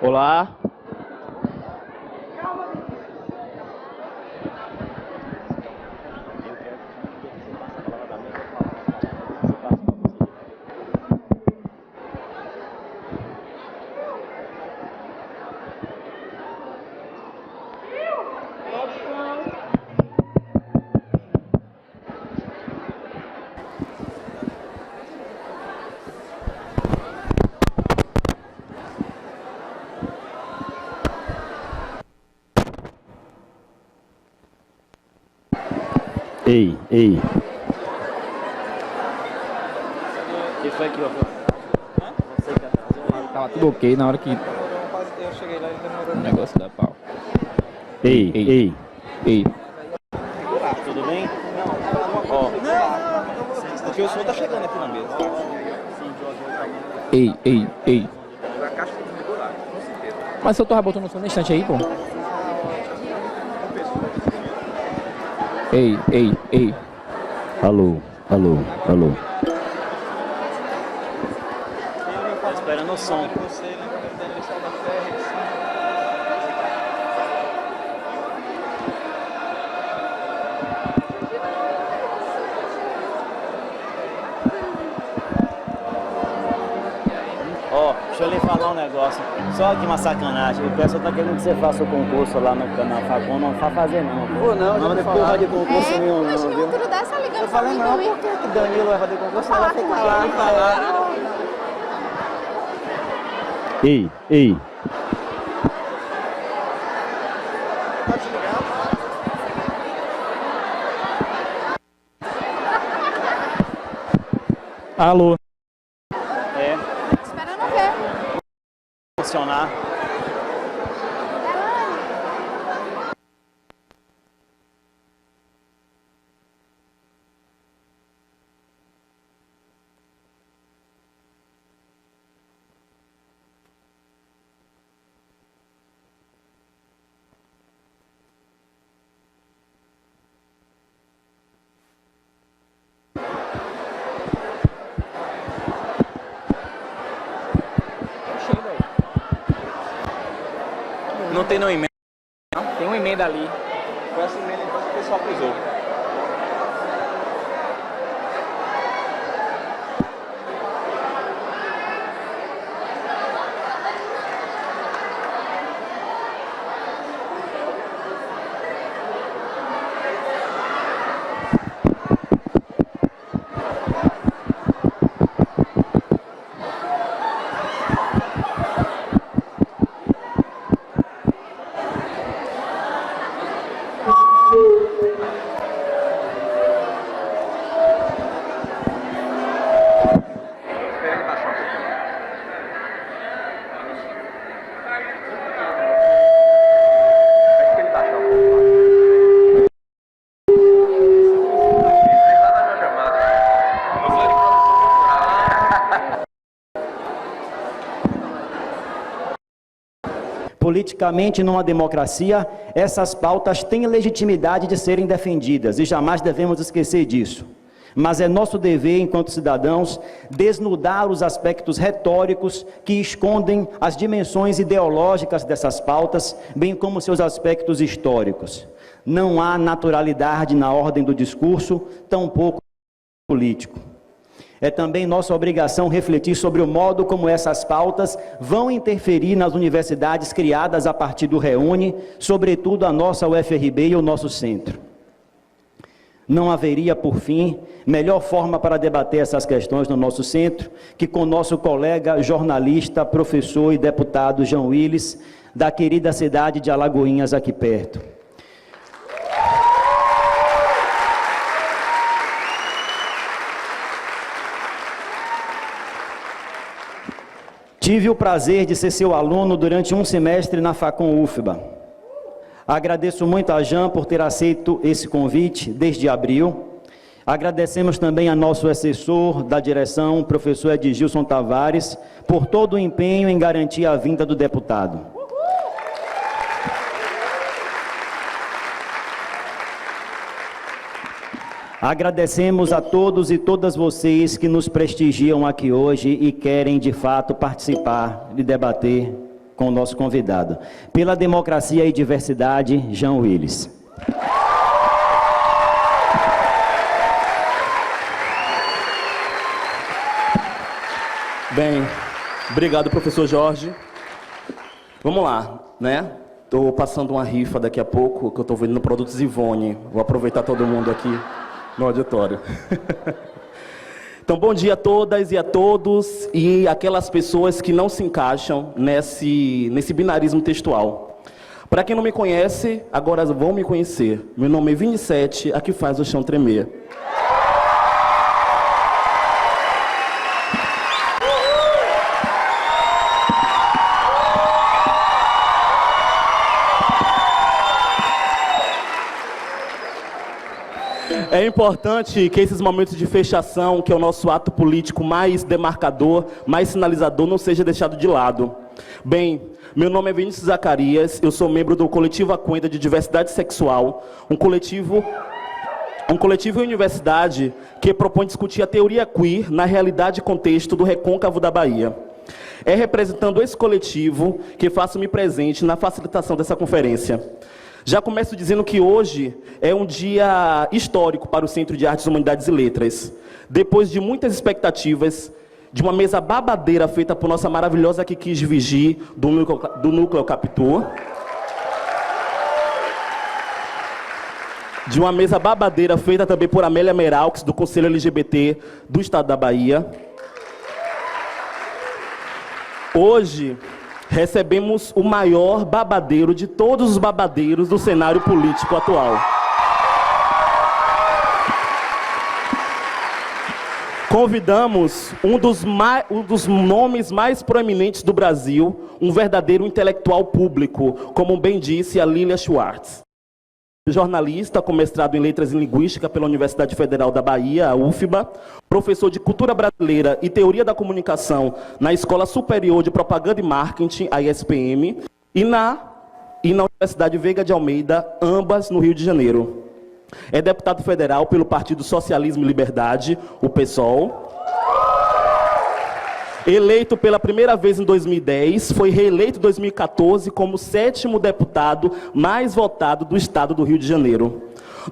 Olá. Ei, ei. Que foi aqui, ó? Tava tudo ok na hora que Eu cheguei lá e demorou. o negócio da pau. Ei, Ei. ei. Ei, Tudo bem? Ó, porque o som tá chegando aqui na mesa. ei. A caixa tem que segurar, com certeza. Mas eu tava botando o som na estante aí, pô. Ei. Alô, alô, alô. Tô esperando o som. Você lembra da eleição da Ferrex? Ó, deixa eu lhe falar um negócio. Só aqui uma sacanagem. O pessoal tá querendo que você faça o concurso lá no canal Facom. Não vai fazer não. Vou não, já Não, vou depois falar. vai de concurso nenhum não, Imagina viu? um tiro dessa ligando Eu falei pra não, mim, por que que Danilo vai fazer concurso? Ela falar fica com lá, ele. falar. Ei, ei. Tá desligado? Alô. É, Esperando ver. funcionar. Não tem no e-mail. Tem uma emenda ali. Foi essa emenda então que o pessoal acusou. Espera ele baixar um pouquinho. Acho que ele baixar um pouco. Ele lá na chamada. Politicamente, numa democracia, essas pautas têm legitimidade de serem defendidas e jamais devemos esquecer disso. Mas é nosso dever, enquanto cidadãos, desnudar os aspectos retóricos que escondem as dimensões ideológicas dessas pautas, bem como seus aspectos históricos. Não há naturalidade na ordem do discurso, tampouco político. É também nossa obrigação refletir sobre o modo como essas pautas vão interferir nas universidades criadas a partir do REUNE, sobretudo a nossa UFRB e o nosso centro. Não haveria, por fim, melhor forma para debater essas questões no nosso centro que com nosso colega jornalista, professor e deputado João Willis, da querida cidade de Alagoinhas, aqui perto. Tive o prazer de ser seu aluno durante um semestre na Facom UFBA. Agradeço muito a Jean por ter aceito esse convite desde abril. Agradecemos também a nosso assessor da direção, professor Edgilson Tavares, por todo o empenho em garantir a vinda do deputado. Agradecemos a todos e todas vocês que nos prestigiam aqui hoje e querem, de fato, participar e debater com o nosso convidado. Pela democracia e diversidade, Jean Willis. Bem, obrigado, professor Jorge. Vamos lá, né? Estou passando uma rifa daqui a pouco, que eu estou vendendo produtos Ivone. Vou aproveitar todo mundo aqui no auditório. Então, bom dia a todas e a todos e aquelas pessoas que não se encaixam nesse binarismo textual. Para quem não me conhece, agora vão me conhecer. Meu nome é 27, aqui faz o chão tremer. É importante que esses momentos de fechação, que é o nosso ato político mais demarcador, mais sinalizador, não seja deixado de lado. Bem, meu nome é Vinícius Zacarias, eu sou membro do Coletivo Aquenda de Diversidade Sexual, um coletivo e universidade que propõe discutir a teoria queer na realidade e contexto do recôncavo da Bahia. É representando esse coletivo que faço-me presente na facilitação dessa conferência. Já começo dizendo que hoje é um dia histórico para o Centro de Artes, Humanidades e Letras. Depois de muitas expectativas, de uma mesa babadeira feita por nossa maravilhosa Kiki Vigi, do Núcleo Capitu, de uma mesa babadeira feita também por Amélia Meraux, do Conselho LGBT do Estado da Bahia. Hoje recebemos o maior babadeiro de todos os babadeiros do cenário político atual. Convidamos um dos nomes mais proeminentes do Brasil, um verdadeiro intelectual público, como bem disse a Lilia Schwartz. Jornalista com mestrado em Letras e Linguística pela Universidade Federal da Bahia, a UFBA, professor de Cultura Brasileira e Teoria da Comunicação na Escola Superior de Propaganda e Marketing, a ISPM, e na Universidade Veiga de Almeida, ambas no Rio de Janeiro. É deputado federal pelo Partido Socialismo e Liberdade, o PSOL. Eleito pela primeira vez em 2010, foi reeleito em 2014 como o 7º deputado mais votado do estado do Rio de Janeiro.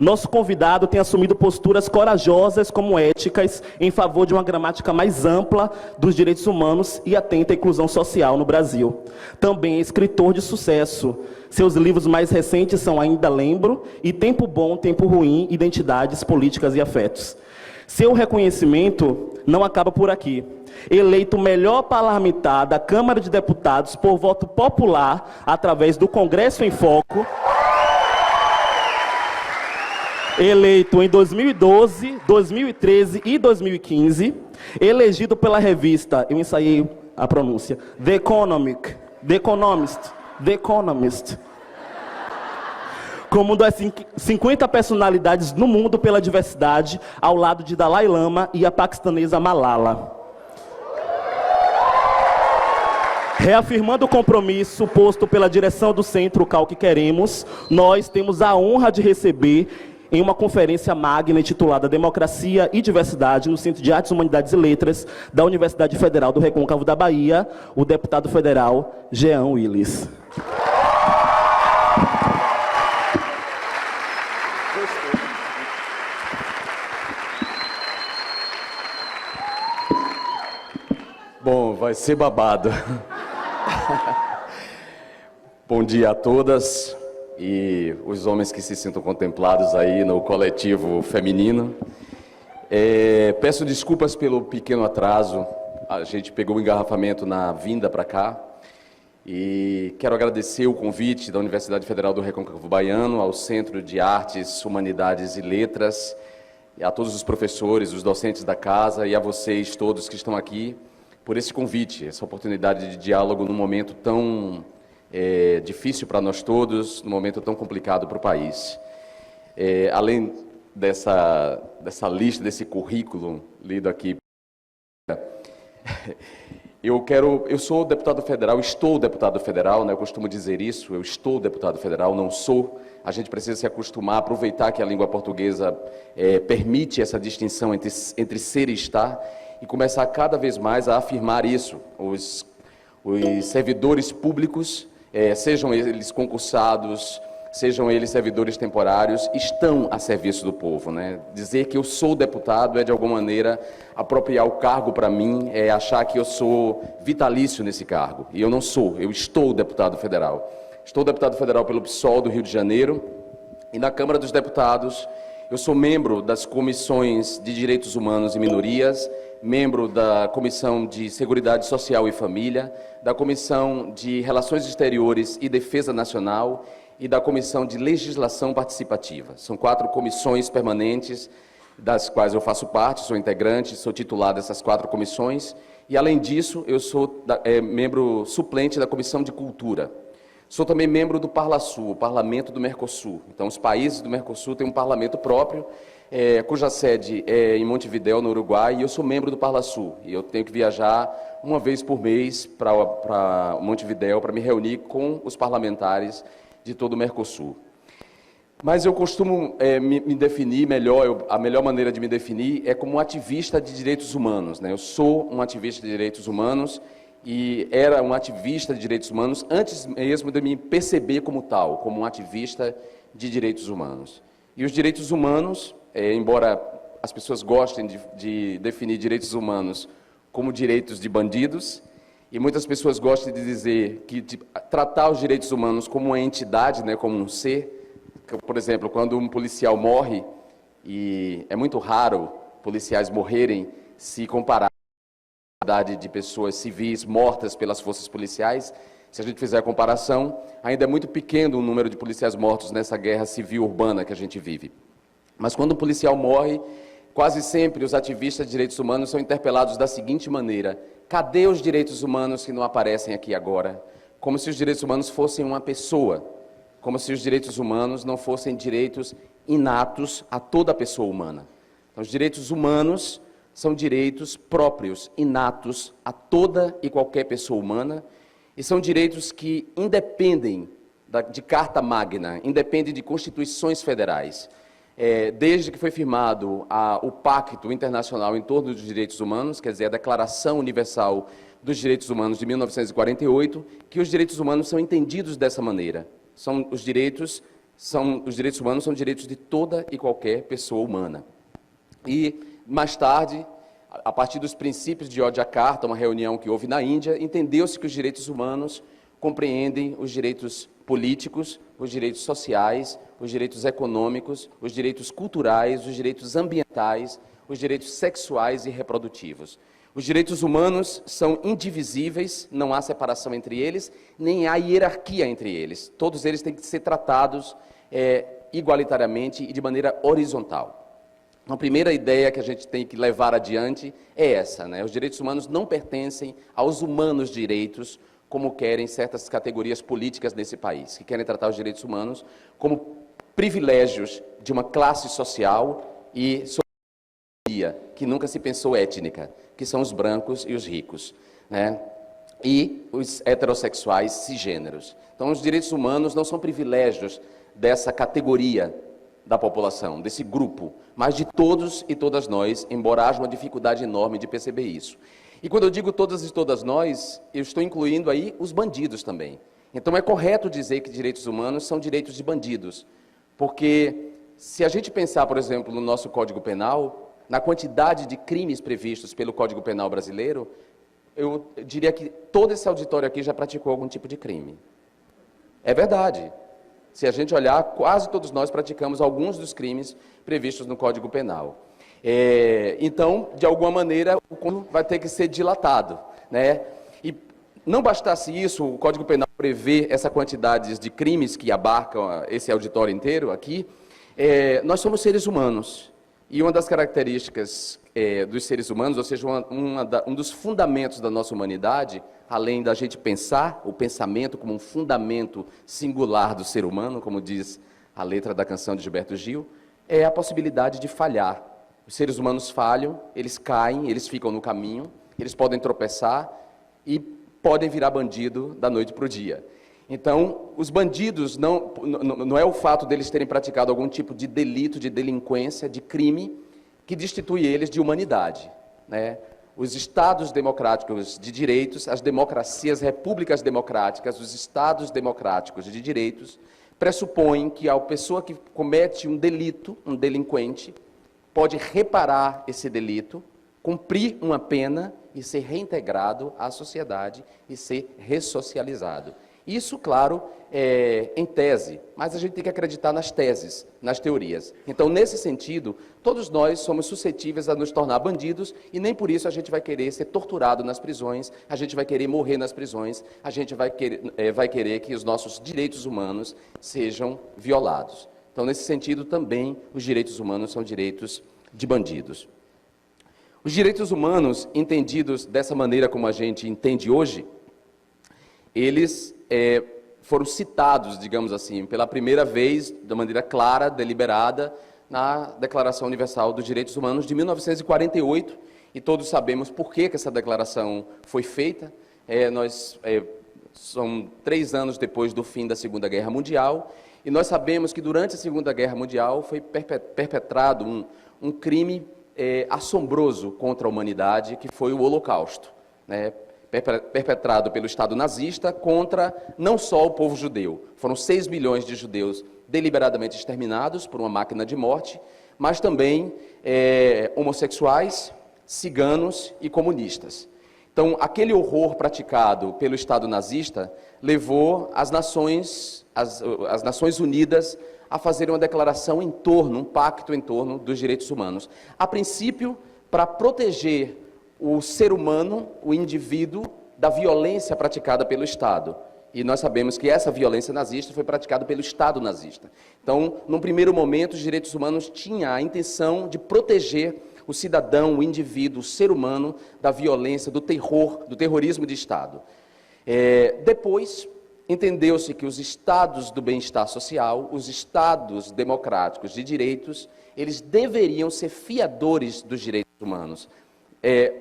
Nosso convidado tem assumido posturas corajosas como éticas em favor de uma gramática mais ampla dos direitos humanos e atenta à inclusão social no Brasil. Também é escritor de sucesso. Seus livros mais recentes são Ainda Lembro e Tempo Bom, Tempo Ruim, Identidades, Políticas e Afetos. Seu reconhecimento não acaba por aqui. Eleito o melhor parlamentar da Câmara de Deputados por voto popular através do Congresso em Foco, eleito em 2012, 2013 e 2015, elegido pela revista, eu ensaiei a pronúncia, The Economist, como uma das 50 personalidades no mundo pela diversidade, ao lado de Dalai Lama e a paquistanesa Malala. Reafirmando o compromisso posto pela direção do Centro CAL que Queremos, nós temos a honra de receber, em uma conferência magna intitulada Democracia e Diversidade no Centro de Artes, Humanidades e Letras da Universidade Federal do Recôncavo da Bahia, o deputado federal Jean Willis. Bom, vai ser babado. Bom dia a todas e os homens que se sintam contemplados aí no coletivo feminino. Peço desculpas pelo pequeno atraso, a gente pegou o engarrafamento na vinda para cá e quero agradecer o convite da Universidade Federal do Recôncavo Baiano, ao Centro de Artes, Humanidades e Letras, e a todos os professores, os docentes da casa e a vocês todos que estão aqui, por esse convite, essa oportunidade de diálogo num momento tão difícil para nós todos, num momento tão complicado para o país. Além dessa lista, desse currículo lido aqui, eu sou deputado federal, estou deputado federal, né? Eu costumo dizer isso, eu estou deputado federal, não sou. A gente precisa se acostumar, aproveitar que a língua portuguesa permite essa distinção entre ser e estar, e começar cada vez mais a afirmar isso. Os servidores públicos, sejam eles concursados, sejam eles servidores temporários, estão a serviço do povo, né? Dizer que eu sou deputado é, de alguma maneira, apropriar o cargo para mim, é achar que eu sou vitalício nesse cargo. E eu não sou, eu estou deputado federal. Estou deputado federal pelo PSOL do Rio de Janeiro, e na Câmara dos Deputados eu sou membro das comissões de Direitos Humanos e Minorias, membro da Comissão de Seguridade Social e Família, da Comissão de Relações Exteriores e Defesa Nacional, e da Comissão de Legislação Participativa. São 4 comissões permanentes, das quais eu faço parte, sou integrante, sou titular dessas 4 comissões, e, além disso, eu sou membro suplente da Comissão de Cultura. Sou também membro do Parlasul, o Parlamento do Mercosul. Então, os países do Mercosul têm um parlamento próprio, cuja sede é em Montevidéu, no Uruguai, e eu sou membro do Parlasul. E eu tenho que viajar uma vez por mês para Montevidéu para me reunir com os parlamentares de todo o Mercosul. Mas eu costumo me definir melhor, a melhor maneira de me definir é como um ativista de direitos humanos, né? Eu sou um ativista de direitos humanos e era um ativista de direitos humanos antes mesmo de me perceber como tal, como um ativista de direitos humanos. E os direitos humanos, embora as pessoas gostem de definir direitos humanos como direitos de bandidos, e muitas pessoas gostam de dizer que tratar os direitos humanos como uma entidade, né, como um ser. Por exemplo, quando um policial morre, e é muito raro policiais morrerem se comparar a quantidade de pessoas civis mortas pelas forças policiais, se a gente fizer a comparação, ainda é muito pequeno o número de policiais mortos nessa guerra civil urbana que a gente vive. Mas quando um policial morre, quase sempre os ativistas de direitos humanos são interpelados da seguinte maneira: cadê os direitos humanos que não aparecem aqui agora? Como se os direitos humanos fossem uma pessoa, como se os direitos humanos não fossem direitos inatos a toda pessoa humana. Então, os direitos humanos são direitos próprios, inatos a toda e qualquer pessoa humana, e são direitos que independem de Carta Magna, independem de constituições federais. Desde que foi firmado o Pacto Internacional em torno dos Direitos Humanos, quer dizer, a Declaração Universal dos Direitos Humanos de 1948, que os direitos humanos são entendidos dessa maneira. Os direitos humanos são direitos de toda e qualquer pessoa humana. E, mais tarde, a partir dos princípios de Yogyakarta, uma reunião que houve na Índia, entendeu-se que os direitos humanos compreendem os direitos políticos, os direitos sociais, os direitos econômicos, os direitos culturais, os direitos ambientais, os direitos sexuais e reprodutivos. Os direitos humanos são indivisíveis, não há separação entre eles, nem há hierarquia entre eles. Todos eles têm que ser tratados igualitariamente e de maneira horizontal. A primeira ideia que a gente tem que levar adiante é essa, né? Os direitos humanos não pertencem aos humanos direitos, como querem certas categorias políticas nesse país, que querem tratar os direitos humanos como privilégios de uma classe social e que nunca se pensou étnica, que são os brancos e os ricos, né? E os heterossexuais cisgêneros. Então, os direitos humanos não são privilégios dessa categoria da população, desse grupo, mas de todos e todas nós, embora haja uma dificuldade enorme de perceber isso. E quando eu digo todas e todas nós, eu estou incluindo aí os bandidos também. Então é correto dizer que direitos humanos são direitos de bandidos, porque se a gente pensar, por exemplo, no nosso Código Penal, na quantidade de crimes previstos pelo Código Penal brasileiro, eu diria que todo esse auditório aqui já praticou algum tipo de crime. É verdade. Se a gente olhar, quase todos nós praticamos alguns dos crimes previstos no Código Penal. Então, de alguma maneira, o código vai ter que ser dilatado, né? E não bastasse isso, o Código Penal prevê essa quantidade de crimes que abarcam esse auditório inteiro aqui. Nós somos seres humanos. E uma das características dos seres humanos, ou seja, um dos fundamentos da nossa humanidade, além da gente pensar, o pensamento como um fundamento singular do ser humano, como diz a letra da canção de Gilberto Gil, é a possibilidade de falhar. Os seres humanos falham, eles caem, eles ficam no caminho, eles podem tropeçar e podem virar bandido da noite para o dia. Então, os bandidos não é o fato deles terem praticado algum tipo de delito, de delinquência, de crime, que destitui eles de humanidade, né? os estados democráticos de direitos, as democracias, repúblicas democráticas, os estados democráticos de direitos, pressupõem que a pessoa que comete um delito, um delinquente, pode reparar esse delito, cumprir uma pena e ser reintegrado à sociedade e ser ressocializado. Isso, claro, em tese, mas a gente tem que acreditar nas teses, nas teorias. Então, nesse sentido, todos nós somos suscetíveis a nos tornar bandidos e nem por isso a gente vai querer ser torturado nas prisões, a gente vai querer morrer nas prisões, a gente vai querer que os nossos direitos humanos sejam violados. Então, nesse sentido, também os direitos humanos são direitos de bandidos. Os direitos humanos, entendidos dessa maneira como a gente entende hoje, eles foram citados, digamos assim, pela primeira vez, de maneira clara, deliberada, na Declaração Universal dos Direitos Humanos de 1948, e todos sabemos por que essa declaração foi feita. São 3 anos depois do fim da Segunda Guerra Mundial, e nós sabemos que durante a Segunda Guerra Mundial foi perpetrado um crime assombroso contra a humanidade, que foi o Holocausto, né? Perpetrado pelo Estado nazista contra não só o povo judeu. Foram 6 milhões de judeus deliberadamente exterminados por uma máquina de morte, mas também homossexuais, ciganos e comunistas. Então, aquele horror praticado pelo Estado nazista levou as Nações Unidas a fazer uma declaração em torno, um pacto em torno dos direitos humanos. A princípio, para proteger o ser humano, o indivíduo, da violência praticada pelo Estado. E nós sabemos que essa violência nazista foi praticada pelo Estado nazista. Então, num primeiro momento, os direitos humanos tinham a intenção de proteger o cidadão, o indivíduo, o ser humano, da violência, do terror, do terrorismo de Estado. Depois, entendeu-se que os estados do bem-estar social, os estados democráticos de direitos, eles deveriam ser fiadores dos direitos humanos.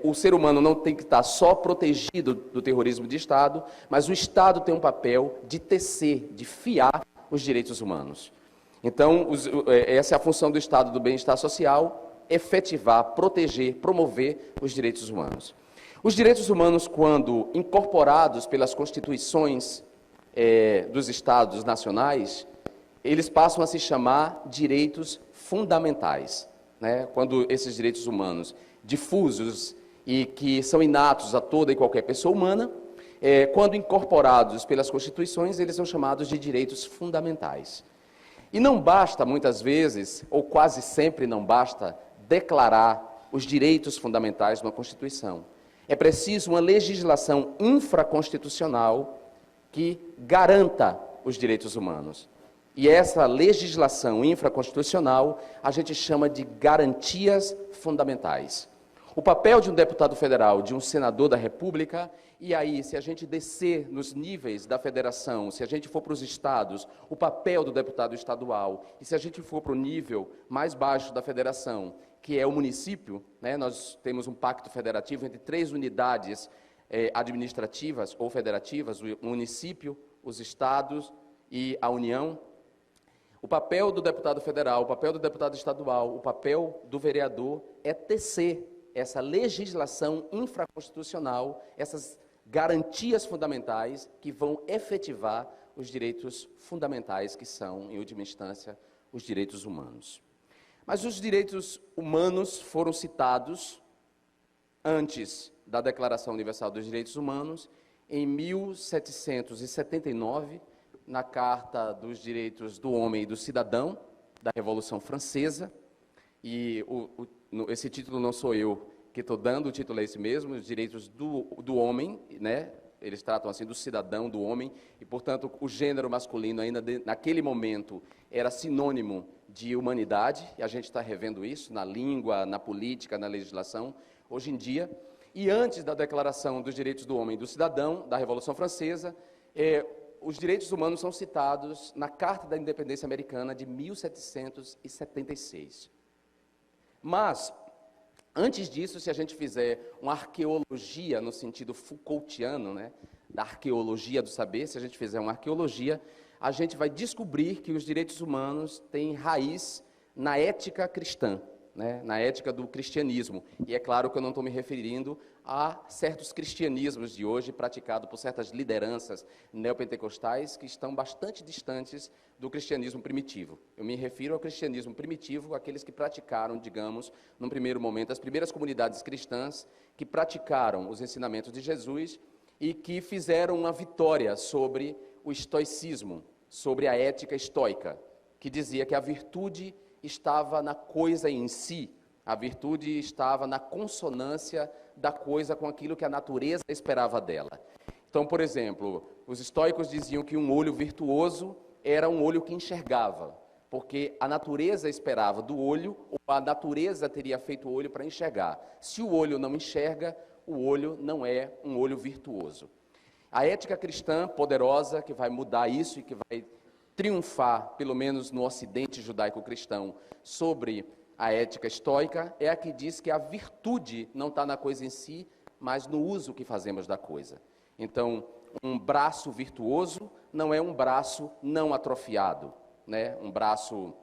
O ser humano não tem que estar só protegido do terrorismo de Estado, mas o Estado tem um papel de tecer, de fiar os direitos humanos. Então, essa é a função do Estado do bem-estar social, efetivar, proteger, promover os direitos humanos. Os direitos humanos, quando incorporados pelas constituições dos Estados nacionais, eles passam a se chamar direitos fundamentais, né? Quando esses direitos humanos difusos e que são inatos a toda e qualquer pessoa humana, quando incorporados pelas constituições, eles são chamados de direitos fundamentais. E não basta, muitas vezes, ou quase sempre não basta, declarar os direitos fundamentais numa Constituição. É preciso uma legislação infraconstitucional que garanta os direitos humanos. E essa legislação infraconstitucional a gente chama de garantias fundamentais. O papel de um deputado federal, de um senador da República, e aí, se a gente descer nos níveis da federação, se a gente for para os estados, o papel do deputado estadual, e se a gente for para o nível mais baixo da federação, que é o município, né, nós temos um pacto federativo entre 3 unidades administrativas ou federativas, o município, os estados e a União. O papel do deputado federal, o papel do deputado estadual, o papel do vereador é tecer essa legislação infraconstitucional, essas garantias fundamentais que vão efetivar os direitos fundamentais, que são, em última instância, os direitos humanos. Mas os direitos humanos foram citados antes da Declaração Universal dos Direitos Humanos, em 1779, na Carta dos Direitos do Homem e do Cidadão, da Revolução Francesa, e esse título não sou eu que estou dando, o título é esse mesmo, os direitos do homem, né? Eles tratam assim do cidadão, do homem, e, portanto, o gênero masculino ainda naquele momento era sinônimo de humanidade, e a gente está revendo isso na língua, na política, na legislação, hoje em dia. E antes da Declaração dos Direitos do Homem e do Cidadão, da Revolução Francesa, os direitos humanos são citados na Carta da Independência Americana de 1776. Mas, antes disso, se a gente fizer uma arqueologia no sentido Foucaultiano, né, da arqueologia do saber, se a gente fizer uma arqueologia, a gente vai descobrir que os direitos humanos têm raiz na ética cristã. né, na ética do cristianismo. E é claro que eu não estou me referindo a certos cristianismos de hoje praticados por certas lideranças neopentecostais que estão bastante distantes do cristianismo primitivo. Eu me refiro ao cristianismo primitivo, aqueles que praticaram, digamos, num primeiro momento, as primeiras comunidades cristãs que praticaram os ensinamentos de Jesus e que fizeram uma vitória sobre o estoicismo, sobre a ética estoica, que dizia que a virtude estava na coisa em si, a virtude estava na consonância da coisa com aquilo que a natureza esperava dela. Então, por exemplo, os estoicos diziam que um olho virtuoso era um olho que enxergava, porque a natureza esperava do olho, ou a natureza teria feito o olho para enxergar. Se o olho não enxerga, o olho não é um olho virtuoso. A ética cristã poderosa, que vai mudar isso e que vai triunfar, pelo menos no ocidente judaico-cristão, sobre a ética estoica, é a que diz que a virtude não está na coisa em si, mas no uso que fazemos da coisa. Então, um braço virtuoso não é um braço não atrofiado, né? Um braço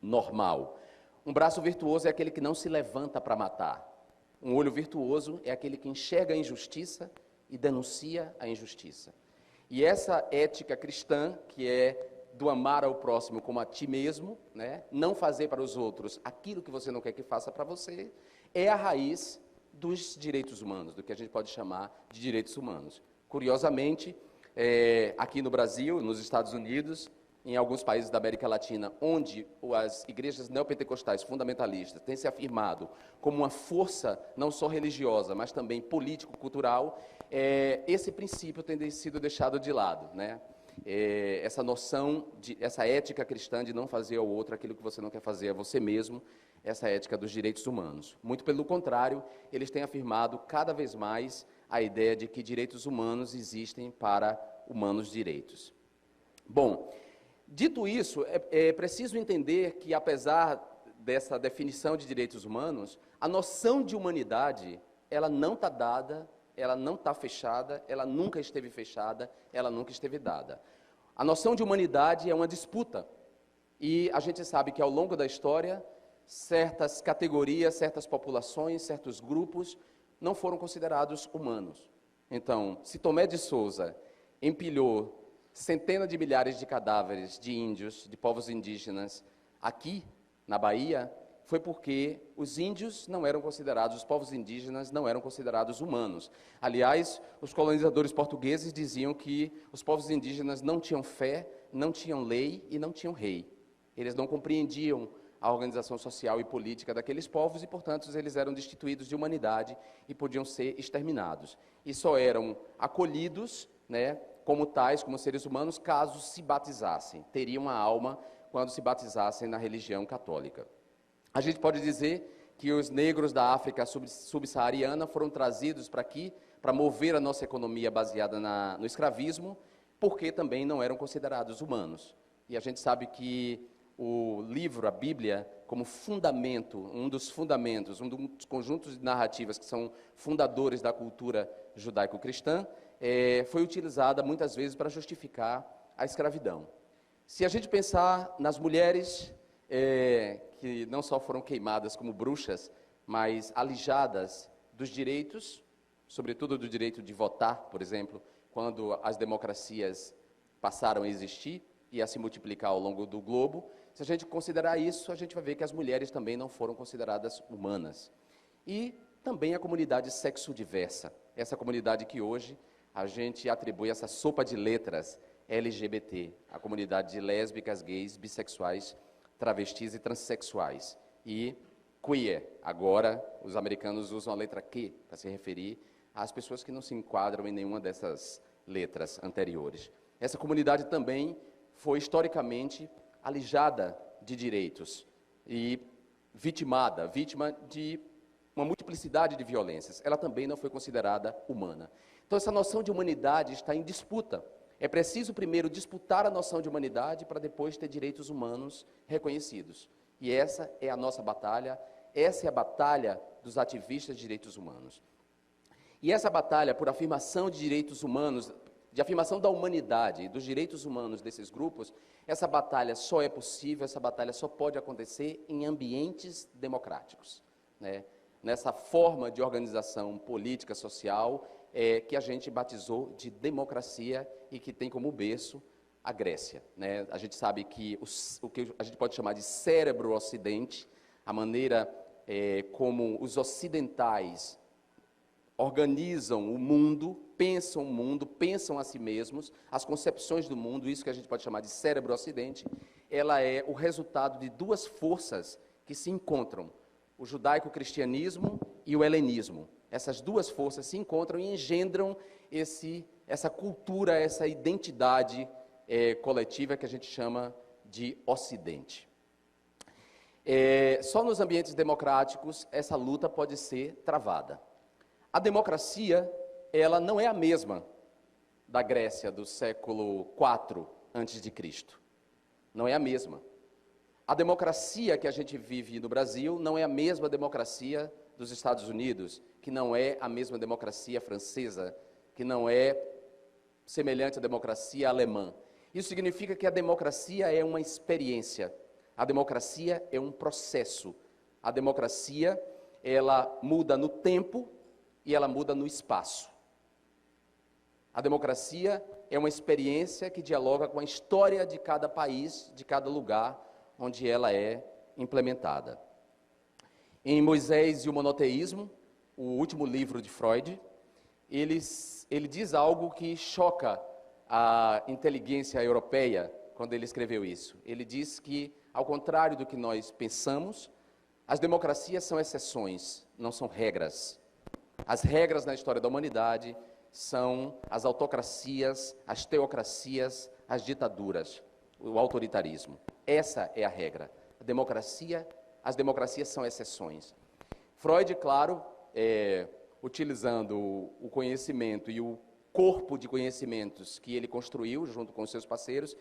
normal. Um braço virtuoso é aquele que não se levanta para matar. Um olho virtuoso é aquele que enxerga a injustiça e denuncia a injustiça. E essa ética cristã, que é do amar ao próximo como a ti mesmo, né? Não fazer para os outros aquilo que você não quer que faça para você, é a raiz dos direitos humanos, do que a gente pode chamar de direitos humanos. Curiosamente, aqui no Brasil, nos Estados Unidos, em alguns países da América Latina, onde as igrejas neopentecostais fundamentalistas têm se afirmado como uma força não só religiosa, mas também político-cultural, esse princípio tem sido deixado de lado, né? Essa noção, essa ética cristã de não fazer ao outro aquilo que você não quer fazer a você mesmo, essa ética dos direitos humanos. Muito pelo contrário, eles têm afirmado cada vez mais a ideia de que direitos humanos existem para humanos direitos. Bom, dito isso, é preciso entender que, apesar dessa definição de direitos humanos, a noção de humanidade, ela não está dada, ela não está fechada, ela nunca esteve fechada, ela nunca esteve dada. A noção de humanidade é uma disputa, e a gente sabe que, ao longo da história, certas categorias, certas populações, certos grupos não foram considerados humanos. Então, se Tomé de Souza empilhou centenas de milhares de cadáveres de índios, de povos indígenas, aqui na Bahia, foi porque os índios não eram considerados, os povos indígenas não eram considerados humanos. Aliás, os colonizadores portugueses diziam que os povos indígenas não tinham fé, não tinham lei e não tinham rei. Eles não compreendiam a organização social e política daqueles povos e, portanto, eles eram destituídos de humanidade e podiam ser exterminados. E só eram acolhidos, né, como tais, como seres humanos, caso se batizassem. Teriam uma alma quando se batizassem na religião católica. A gente pode dizer que os negros da África subsaariana foram trazidos para aqui para mover a nossa economia baseada no escravismo, porque também não eram considerados humanos. E a gente sabe que o livro, a Bíblia, como fundamento, um dos fundamentos, um dos conjuntos de narrativas que são fundadores da cultura judaico-cristã, foi utilizada muitas vezes para justificar a escravidão. Se a gente pensar nas mulheres que não só foram queimadas como bruxas, mas alijadas dos direitos, sobretudo do direito de votar, por exemplo, quando as democracias passaram a existir e a se multiplicar ao longo do globo, se a gente considerar isso, a gente vai ver que as mulheres também não foram consideradas humanas. E também a comunidade sexo-diversa, essa comunidade que hoje a gente atribui essa sopa de letras LGBT, a comunidade de lésbicas, gays, bissexuais, travestis e transexuais. E queer, agora os americanos usam a letra Q para se referir às pessoas que não se enquadram em nenhuma dessas letras anteriores. Essa comunidade também foi historicamente alijada de direitos e vítima de uma multiplicidade de violências. Ela também não foi considerada humana. Então essa noção de humanidade está em disputa. É preciso primeiro disputar a noção de humanidade para depois ter direitos humanos reconhecidos. E essa é a nossa batalha, essa é a batalha dos ativistas de direitos humanos. E essa batalha por afirmação de direitos humanos, de afirmação da humanidade e dos direitos humanos desses grupos, essa batalha só é possível, essa batalha só pode acontecer em ambientes democráticos, né? Nessa forma de organização política, social, que a gente batizou de democracia e que tem como berço a Grécia, né? A gente sabe que o que a gente pode chamar de cérebro ocidente, a maneira como os ocidentais organizam o mundo, pensam a si mesmos, as concepções do mundo, isso que a gente pode chamar de cérebro ocidente, ela é o resultado de duas forças que se encontram, o judaico-cristianismo e o helenismo. Essas duas forças se encontram e engendram essa cultura, essa identidade coletiva que a gente chama de Ocidente. Só nos ambientes democráticos essa luta pode ser travada. A democracia, ela não é a mesma da Grécia do século IV a.C. Não é a mesma. A democracia que a gente vive no Brasil não é a mesma democracia dos Estados Unidos, que não é a mesma democracia francesa, que não é semelhante à democracia alemã. Isso significa que a democracia é uma experiência, a democracia é um processo. A democracia, ela muda no tempo e ela muda no espaço. A democracia é uma experiência que dialoga com a história de cada país, de cada lugar onde ela é implementada. Em Moisés e o Monoteísmo, o último livro de Freud, ele diz algo que choca a inteligência europeia quando ele escreveu isso. Ele diz que, ao contrário do que nós pensamos, as democracias são exceções, não são regras. As regras na história da humanidade são as autocracias, as teocracias, as ditaduras, o autoritarismo. Essa é a regra. As democracias são exceções. Freud, claro, utilizando o conhecimento e o corpo de conhecimentos que ele construiu junto com os seus parceiros,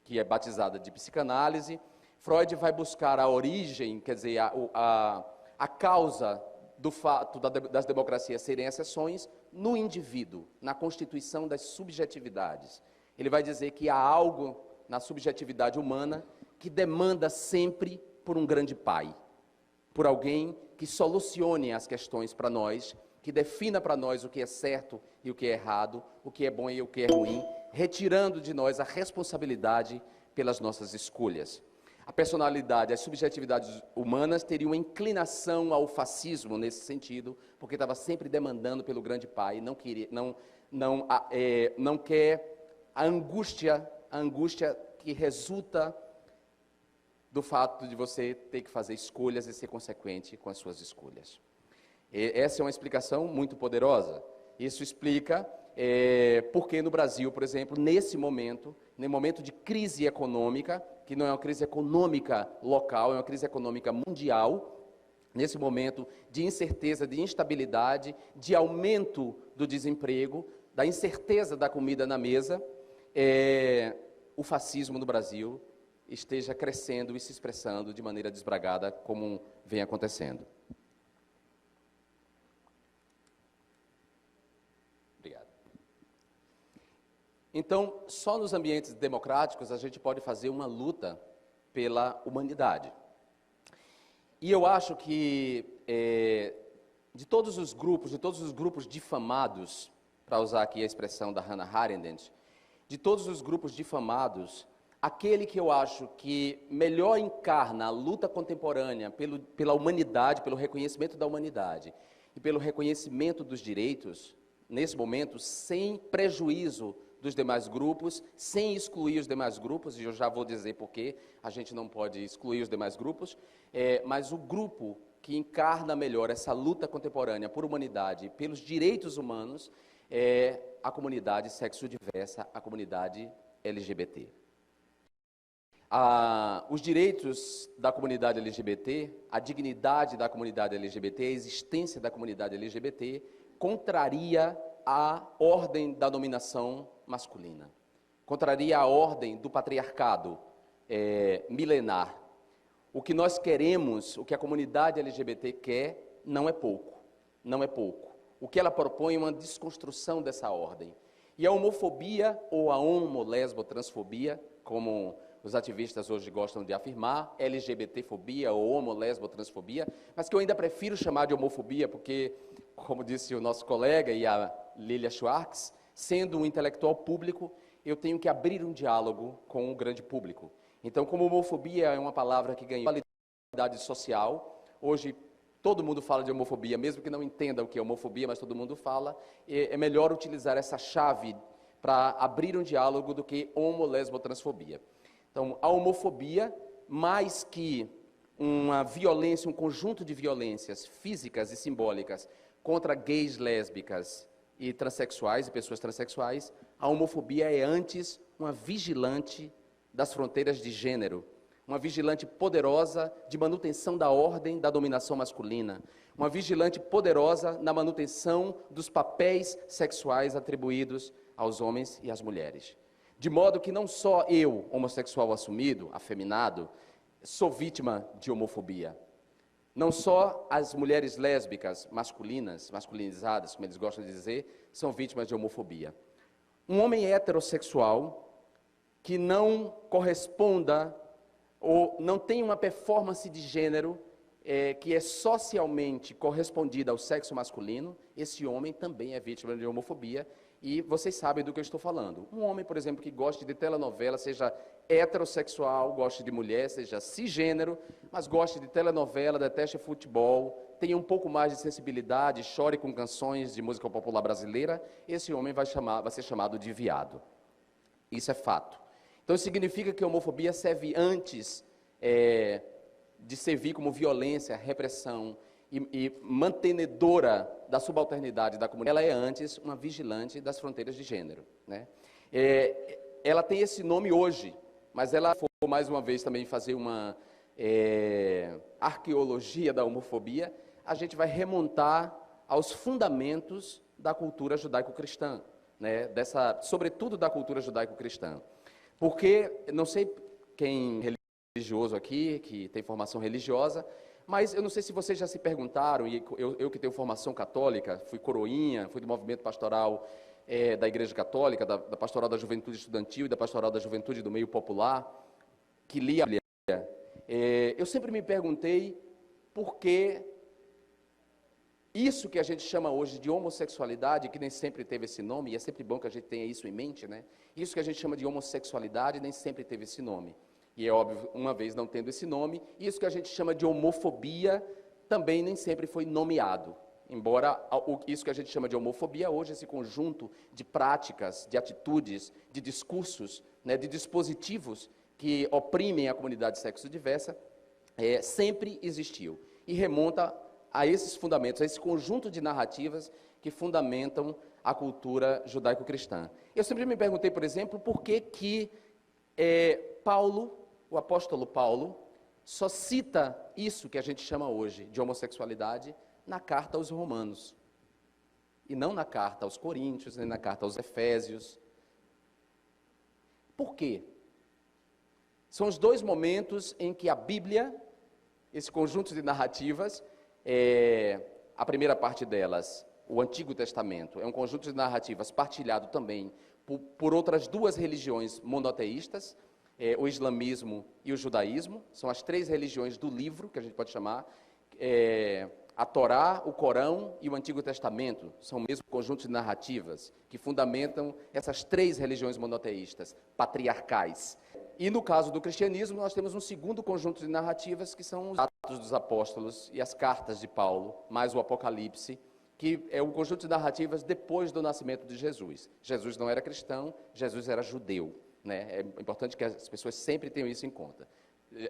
que é batizada de psicanálise, Freud vai buscar a origem, quer dizer, a causa do fato das democracias serem exceções no indivíduo, na constituição das subjetividades. Ele vai dizer que há algo na subjetividade humana que demanda sempre por um grande pai, por alguém que solucione as questões para nós, que defina para nós o que é certo e o que é errado, o que é bom e o que é ruim, retirando de nós a responsabilidade pelas nossas escolhas. A personalidade, as subjetividades humanas teriam uma inclinação ao fascismo nesse sentido, porque estava sempre demandando pelo grande pai, não quer a angústia que resulta do fato de você ter que fazer escolhas e ser consequente com as suas escolhas. Essa é uma explicação muito poderosa. Isso explica porque no Brasil, por exemplo, nesse momento de crise econômica, que não é uma crise econômica local, é uma crise econômica mundial, nesse momento de incerteza, de instabilidade, de aumento do desemprego, da incerteza da comida na mesa, o fascismo no Brasil esteja crescendo e se expressando de maneira desbragada, como vem acontecendo. Obrigado. Então, só nos ambientes democráticos a gente pode fazer uma luta pela humanidade. E eu acho que de todos os grupos difamados, para usar aqui a expressão da Hannah Arendt, de todos os grupos difamados, aquele que eu acho que melhor encarna a luta contemporânea pela humanidade, pelo reconhecimento da humanidade e pelo reconhecimento dos direitos, nesse momento, sem prejuízo dos demais grupos, sem excluir os demais grupos, e eu já vou dizer por que a gente não pode excluir os demais grupos, mas o grupo que encarna melhor essa luta contemporânea por humanidade e pelos direitos humanos é a comunidade sexodiversa, a comunidade LGBT. Os direitos da comunidade LGBT, a dignidade da comunidade LGBT, a existência da comunidade LGBT, contraria a ordem da dominação masculina, contraria a ordem do patriarcado milenar. O que nós queremos, o que a comunidade LGBT quer, não é pouco, não é pouco. O que ela propõe é uma desconstrução dessa ordem. E a homofobia, ou a homo-lesbo-transfobia, como os ativistas hoje gostam de afirmar, LGBTfobia ou homo-lesbo-transfobia, mas que eu ainda prefiro chamar de homofobia, porque, como disse o nosso colega e a Lilia Schwartz, sendo um intelectual público, eu tenho que abrir um diálogo com o grande público. Então, como homofobia é uma palavra que ganhou validade social, hoje todo mundo fala de homofobia, mesmo que não entenda o que é homofobia, mas todo mundo fala, é melhor utilizar essa chave para abrir um diálogo do que homo-lesbo-transfobia. Então, a homofobia, mais que uma violência, um conjunto de violências físicas e simbólicas contra gays, lésbicas e transexuais e pessoas transexuais, a homofobia é antes uma vigilante das fronteiras de gênero, uma vigilante poderosa de manutenção da ordem da dominação masculina, uma vigilante poderosa na manutenção dos papéis sexuais atribuídos aos homens e às mulheres. De modo que não só eu, homossexual assumido, afeminado, sou vítima de homofobia. Não só as mulheres lésbicas, masculinas, masculinizadas, como eles gostam de dizer, são vítimas de homofobia. Um homem heterossexual que não corresponda ou não tem uma performance de gênero que é socialmente correspondida ao sexo masculino, esse homem também é vítima de homofobia, e vocês sabem do que eu estou falando. Um homem, por exemplo, que goste de telenovela, seja heterossexual, goste de mulher, seja cisgênero, mas goste de telenovela, deteste futebol, tenha um pouco mais de sensibilidade, chore com canções de música popular brasileira, esse homem vai ser chamado de viado. Isso é fato. Então, isso significa que a homofobia serve antes de servir como violência, repressão e mantenedora da subalternidade da comunidade. Ela é antes uma vigilante das fronteiras de gênero, né? Ela tem esse nome hoje, mas ela for mais uma vez também fazer uma arqueologia da homofobia, a gente vai remontar aos fundamentos da cultura judaico-cristã, né? Sobretudo da cultura judaico-cristã. Porque, não sei quem é religioso aqui, que tem formação religiosa, mas eu não sei se vocês já se perguntaram, e eu que tenho formação católica, fui coroinha, fui do movimento pastoral da Igreja Católica, da pastoral da juventude estudantil e da pastoral da juventude do meio popular, que lia a Bíblia. Eu sempre me perguntei por que isso que a gente chama hoje de homossexualidade, que nem sempre teve esse nome, e é sempre bom que a gente tenha isso em mente, né? Isso que a gente chama de homossexualidade nem sempre teve esse nome. E é óbvio, uma vez não tendo esse nome, isso que a gente chama de homofobia também nem sempre foi nomeado. Embora isso que a gente chama de homofobia hoje, esse conjunto de práticas, de atitudes, de discursos, né, de dispositivos que oprimem a comunidade sexo-diversa, sempre existiu. E remonta a esses fundamentos, a esse conjunto de narrativas que fundamentam a cultura judaico-cristã. Eu sempre me perguntei, por exemplo, por que Paulo, o apóstolo Paulo, só cita isso que a gente chama hoje de homossexualidade na carta aos Romanos, e não na carta aos Coríntios, nem na carta aos Efésios. Por quê? São os dois momentos em que a Bíblia, esse conjunto de narrativas, a primeira parte delas, o Antigo Testamento, é um conjunto de narrativas partilhado também por outras duas religiões monoteístas, o islamismo e o judaísmo, são as três religiões do livro, que a gente pode chamar, a Torá, o Corão e o Antigo Testamento, são o mesmo conjunto de narrativas que fundamentam essas três religiões monoteístas, patriarcais. E no caso do cristianismo, nós temos um segundo conjunto de narrativas, que são os Atos dos Apóstolos e as cartas de Paulo, mais o Apocalipse, que é um conjunto de narrativas depois do nascimento de Jesus. Jesus não era cristão, Jesus era judeu, né? É importante que as pessoas sempre tenham isso em conta.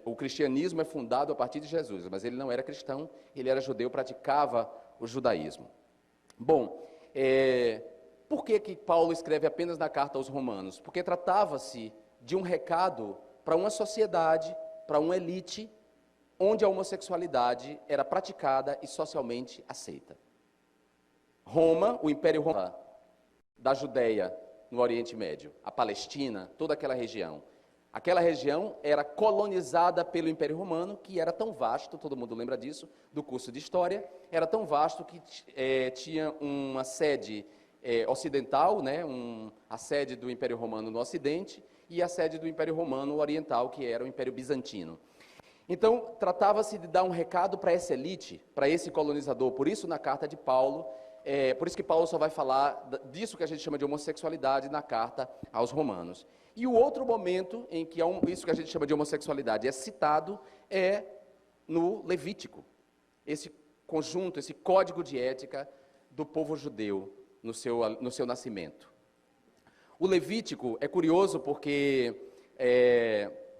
O cristianismo é fundado a partir de Jesus, mas ele não era cristão, ele era judeu, praticava o judaísmo. Bom, por que Paulo escreve apenas na carta aos Romanos? Porque tratava-se de um recado para uma sociedade, para uma elite, onde a homossexualidade era praticada e socialmente aceita. Roma, o Império Romano da Judéia, no Oriente Médio, a Palestina, toda aquela região. Aquela região era colonizada pelo Império Romano, que era tão vasto, todo mundo lembra disso, do curso de História, era tão vasto que tinha uma sede ocidental, né, a sede do Império Romano no Ocidente, e a sede do Império Romano Oriental, que era o Império Bizantino. Então, tratava-se de dar um recado para essa elite, para esse colonizador. Por isso, na carta de Paulo, por isso que Paulo só vai falar disso que a gente chama de homossexualidade na carta aos romanos. E o outro momento em que isso que a gente chama de homossexualidade é citado é no Levítico. Esse conjunto, esse código de ética do povo judeu no seu nascimento. O Levítico é curioso porque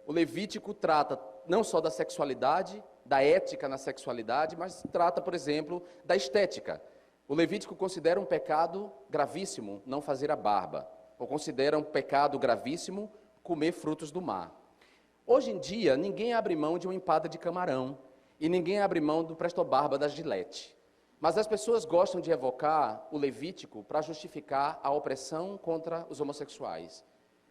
o Levítico trata não só da sexualidade, da ética na sexualidade, mas trata, por exemplo, da estética. O Levítico considera um pecado gravíssimo não fazer a barba, ou considera um pecado gravíssimo comer frutos do mar. Hoje em dia, ninguém abre mão de uma empada de camarão, e ninguém abre mão do presto-barba da Gillette. Mas as pessoas gostam de evocar o Levítico para justificar a opressão contra os homossexuais.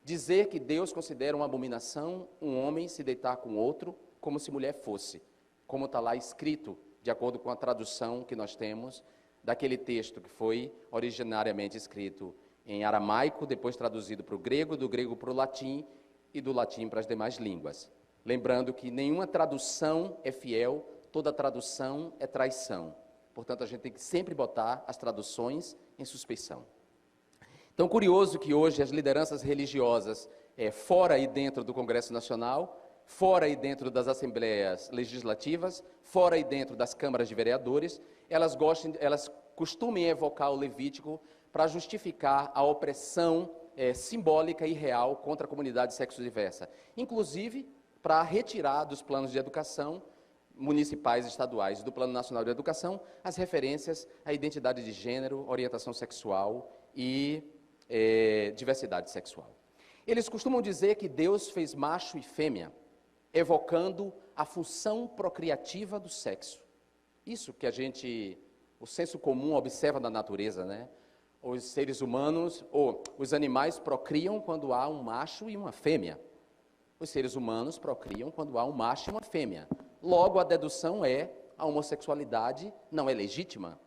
Dizer que Deus considera uma abominação um homem se deitar com outro como se mulher fosse, como está lá escrito, de acordo com a tradução que nós temos, daquele texto que foi originariamente escrito em aramaico, depois traduzido para o grego, do grego para o latim e do latim para as demais línguas. Lembrando que nenhuma tradução é fiel, toda tradução é traição. Portanto, a gente tem que sempre botar as traduções em suspeição. Então, curioso que hoje as lideranças religiosas, fora e dentro do Congresso Nacional, fora e dentro das assembleias legislativas, fora e dentro das câmaras de vereadores, elas costumem evocar o Levítico para justificar a opressão simbólica e real contra a comunidade sexo-diversa, inclusive para retirar dos planos de educação municipais e estaduais do Plano Nacional de Educação as referências à identidade de gênero, orientação sexual e diversidade sexual. Eles costumam dizer que Deus fez macho e fêmea, evocando a função procriativa do sexo. Isso que o senso comum observa na natureza, né? Os seres humanos, ou os animais procriam quando há um macho e uma fêmea. Os seres humanos procriam quando há um macho e uma fêmea. Logo, a dedução a homossexualidade não é legítima.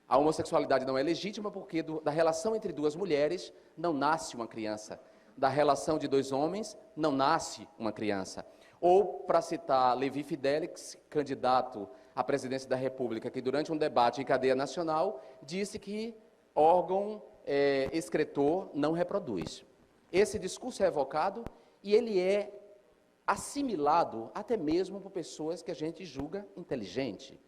A homossexualidade não é legítima porque da relação entre duas mulheres não nasce uma criança. Da relação de dois homens não nasce uma criança. Ou, para citar Levi Fidelix, candidato à presidência da República, que durante um debate em cadeia nacional, disse que órgão excretor não reproduz. Esse discurso é evocado e ele é assimilado até mesmo por pessoas que a gente julga inteligente.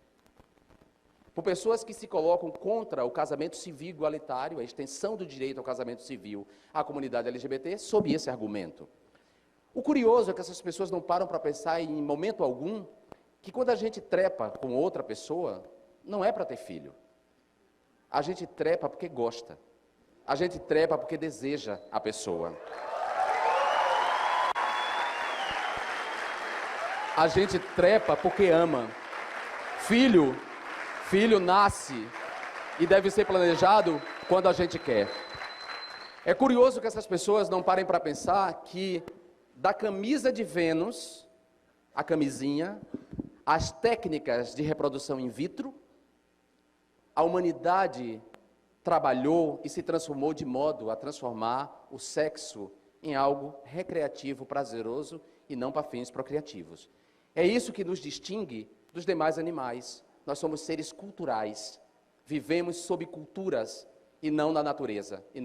Por pessoas que se colocam contra o casamento civil igualitário, a extensão do direito ao casamento civil à comunidade LGBT, sob esse argumento. O curioso é que essas pessoas não param para pensar em momento algum que quando a gente trepa com outra pessoa, não é para ter filho. A gente trepa porque gosta. A gente trepa porque deseja a pessoa. A gente trepa porque ama. Filho nasce e deve ser planejado quando a gente quer. É curioso que essas pessoas não parem para pensar que da camisa de Vênus, a camisinha, as técnicas de reprodução in vitro, a humanidade trabalhou e se transformou de modo a transformar o sexo em algo recreativo, prazeroso e não para fins procriativos. É isso que nos distingue dos demais animais. Nós somos seres culturais, vivemos sob culturas e não na natureza, e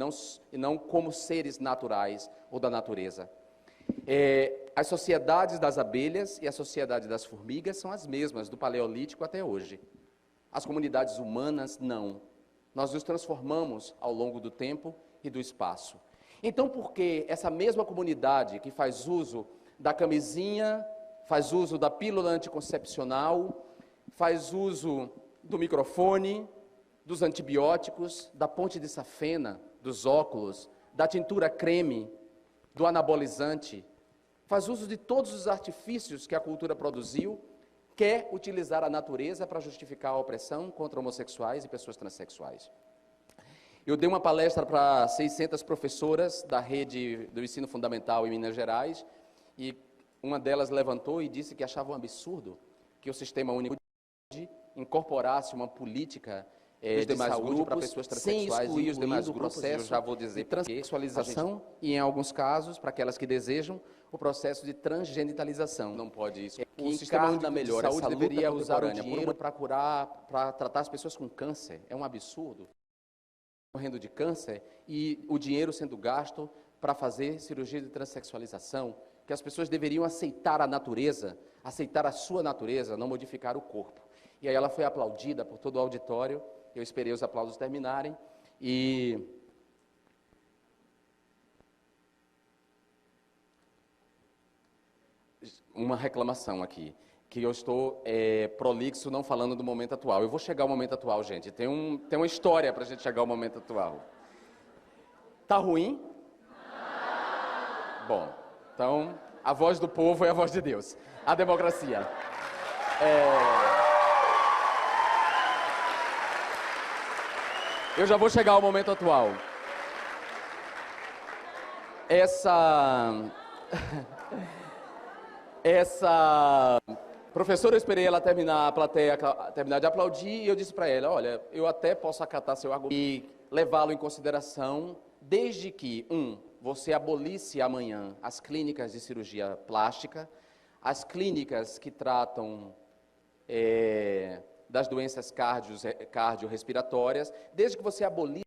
não como seres naturais ou da natureza. As sociedades das abelhas e a sociedade das formigas são as mesmas do Paleolítico até hoje. As comunidades humanas, não. Nós nos transformamos ao longo do tempo e do espaço. Então, por que essa mesma comunidade que faz uso da camisinha, faz uso da pílula anticoncepcional, faz uso do microfone, dos antibióticos, da ponte de safena, dos óculos, da tintura creme, do anabolizante, faz uso de todos os artifícios que a cultura produziu, quer utilizar a natureza para justificar a opressão contra homossexuais e pessoas transexuais. Eu dei uma palestra para 600 professoras da rede do ensino fundamental em Minas Gerais, e uma delas levantou e disse que achava um absurdo que o Sistema Único de Saúde incorporasse uma política os demais grupos para pessoas transexuais e os demais grupos, eu já vou dizer de transexualização e, em alguns casos, para aquelas que desejam, o processo de transgenitalização. Não pode isso. O Sistema Único de Saúde deveria usar o dinheiro para curar, para tratar as pessoas com câncer. É um absurdo. Morrendo de câncer e o dinheiro sendo gasto para fazer cirurgia de transexualização, que as pessoas deveriam aceitar a natureza, aceitar a sua natureza, não modificar o corpo. E aí ela foi aplaudida por todo o auditório, eu esperei os aplausos terminarem, e uma reclamação aqui, que eu estou prolixo não falando do momento atual. Eu vou chegar ao momento atual, gente, tem uma história para a gente chegar ao momento atual. Tá ruim? Bom, então, a voz do povo é a voz de Deus, a democracia. Eu já vou chegar ao momento atual. Essa professora, eu esperei ela terminar, a plateia terminar de aplaudir, e eu disse para ela, olha, eu até posso acatar seu argumento e levá-lo em consideração, desde que, você abolisse amanhã as clínicas de cirurgia plástica, as clínicas que tratam das doenças cardiorrespiratórias, desde que você abolisse,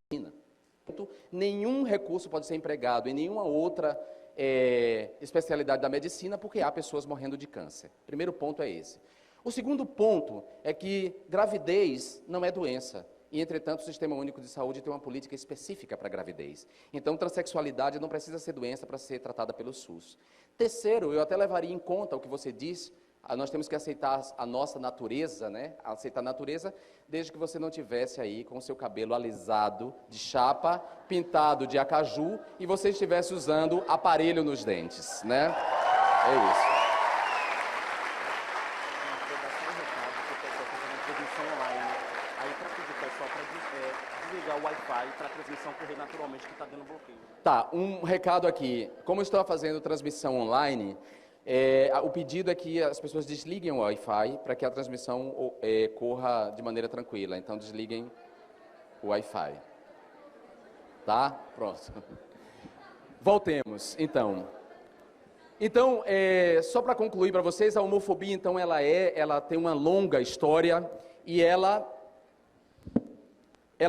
nenhum recurso pode ser empregado em nenhuma outra especialidade da medicina, porque há pessoas morrendo de câncer. Primeiro ponto é esse. O segundo ponto é que gravidez não é doença. E, entretanto, o Sistema Único de Saúde tem uma política específica para gravidez. Então, transexualidade não precisa ser doença para ser tratada pelo SUS. Terceiro, eu até levaria em conta o que você diz, nós temos que aceitar a nossa natureza, né? Aceitar a natureza, desde que você não tivesse aí com o seu cabelo alisado de chapa, pintado de acaju, e você estivesse usando aparelho nos dentes, né? É isso. Desligar o Wi-Fi para a transmissão correr naturalmente, que está dando bloqueio. Tá, um recado aqui. Como eu estou fazendo transmissão online, o pedido é que as pessoas desliguem o Wi-Fi para que a transmissão corra de maneira tranquila. Então, desliguem o Wi-Fi. Tá? Pronto. Voltemos, então. Então, só para concluir para vocês, a homofobia, então, ela tem uma longa história e ela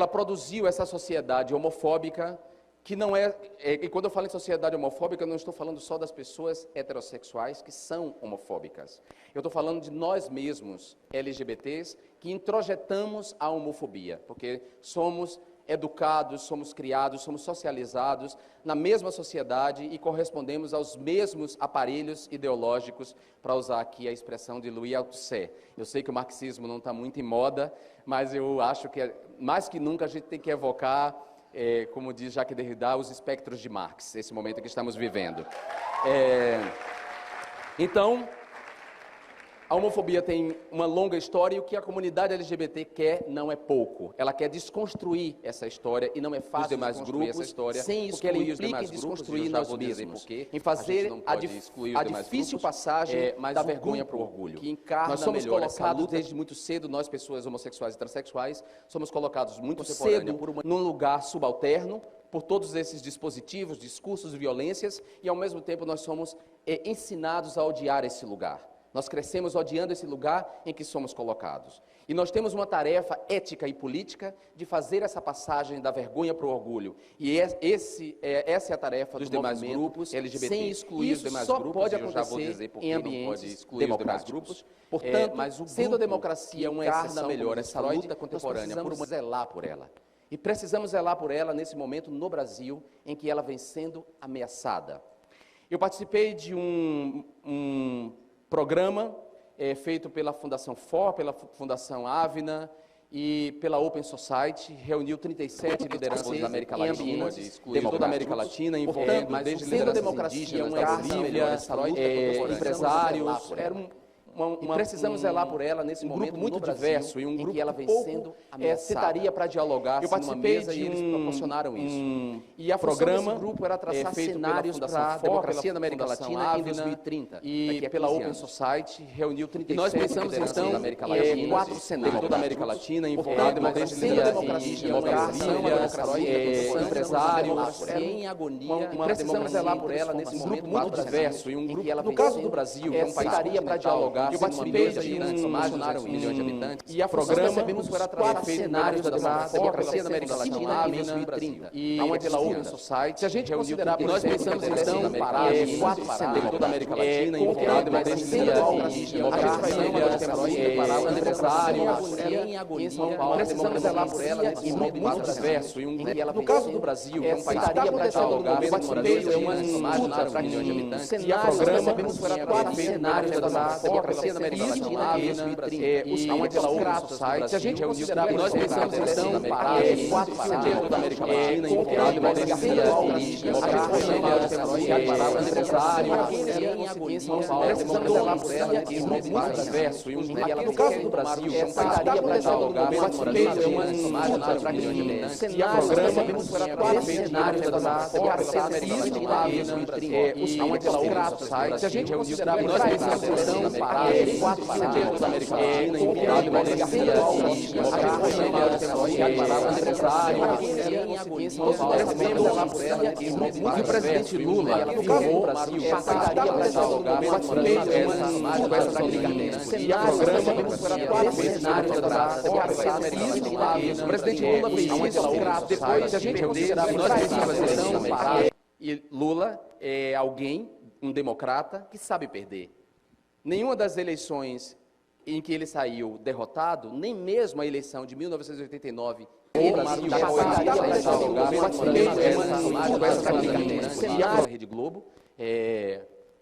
produziu essa sociedade homofóbica, que não e quando eu falo em sociedade homofóbica, eu não estou falando só das pessoas heterossexuais que são homofóbicas. Eu estou falando de nós mesmos, LGBTs, que introjetamos a homofobia, porque somos educados, somos criados, somos socializados na mesma sociedade e correspondemos aos mesmos aparelhos ideológicos, para usar aqui a expressão de Louis Althusser. Eu sei que o marxismo não está muito em moda, mas eu acho que mais que nunca a gente tem que evocar, como diz Jacques Derrida, os espectros de Marx, esse momento que estamos vivendo. Então, a homofobia tem uma longa história e o que a comunidade LGBT quer não é pouco. Ela quer desconstruir essa história e não é fácil desconstruir essa história, porque ela implica em desconstruir nós mesmos, em fazer a difícil passagem da vergonha para o orgulho. Nós somos colocados desde muito cedo, nós pessoas homossexuais e transexuais, somos colocados muito cedo num lugar subalterno, por todos esses dispositivos, discursos, violências, e ao mesmo tempo nós somos ensinados a odiar esse lugar. Nós crescemos odiando esse lugar em que somos colocados. E nós temos uma tarefa ética e política de fazer essa passagem da vergonha para o orgulho. E essa é a tarefa dos demais grupos LGBT. Sem excluir os demais grupos, pode acontecer em ambientes democráticos. Portanto, sendo a democracia uma exceção melhor essa luta contemporânea, precisamos zelar por ela. E precisamos zelar por ela nesse momento no Brasil, em que ela vem sendo ameaçada. Eu participei de um programa feito pela Fundação FOR, pela Fundação Avina e pela Open Society, reuniu 37 lideranças da América Latina, de toda a América Latina, envolvendo desde lideranças indígenas da Bolívia, empresários, era e precisamos zelar por ela nesse momento muito diverso e um grupo que ela vem sendo sentaria para dialogar. Eu participei de eles proporcionaram isso. E a programa desse grupo era traçar cenários para a democracia na América Latina em 2030 e pela Open Society reuniu 37 nós pensamos então da América Latina, 4 cenários toda a América Latina envolvendo democracia e democracia, empresários em agonia. Precisamos zelar por ela nesse momento muito diverso e um grupo no caso do Brasil, que é um país para dialogar. Eu participei de mais de milhões de habitantes. E a programa recebemos para traçar cenários da democracia da América Latina em 2030. E pela Open Society, se a gente considerar, nós pensamos então quatro cenários toda a América Latina envolvendo democracia e democracia, empresários em agonia. Precisamos zelar por ela nesse momento muito diverso. E no caso do Brasil, que é um país para dialogar. Eu participei de mais de milhões de habitantes. E a programa recebemos para quatro cenários da democracia da América Latina em 2030. Pela Open Society, se a gente considerar, nós pensamos então quatro cenários da América Latina envolvendo democracia e democracia, empresários em agonia. Precisamos zelar por ela nesse momento muito diverso. E no caso do Brasil, que é um país para dialogar. Eu participei de mais de milhões de habitantes. E a programa recebemos para quatro cenários da democracia da América Latina em 2030. Pela Open Society, se a gente considerar, nós pensamos então quatro cenários da América Latina envolvendo democracia e democracia, empresários em agonia. Precisamos zelar por ela nesse momento muito diverso. E o presidente Lula afirmou o Brasil para dialogar. Eu participei de mais e a programa recebemos para quatro cenários da democracia da América Latina. O presidente Lula fez isso depois de a gente considerar nós precisamos então e Lula é alguém, um democrata, que sabe perder. Nenhuma das eleições em que ele saiu derrotado, nem mesmo a eleição de 1989, o Brasil a Rede Globo.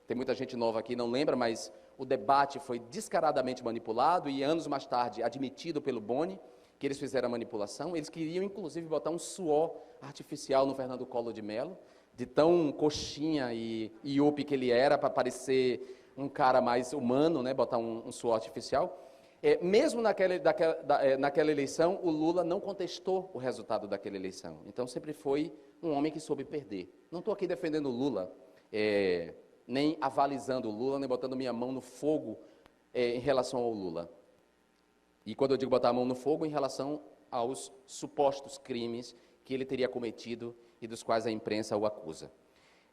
Tem muita gente nova aqui, não lembra, mas o debate foi descaradamente manipulado e anos mais tarde admitido pelo Boni, que eles fizeram a manipulação. Eles queriam, inclusive, botar um suor artificial no Fernando Collor de Mello, de tão coxinha e iope que ele era, para parecer um cara mais humano, né, botar um suor artificial. Mesmo naquela eleição, o Lula não contestou o resultado daquela eleição. Então, sempre foi um homem que soube perder. Não estou aqui defendendo o Lula, nem avalizando o Lula, nem botando minha mão no fogo em relação ao Lula. E quando eu digo botar a mão no fogo, em relação aos supostos crimes que ele teria cometido e dos quais a imprensa o acusa.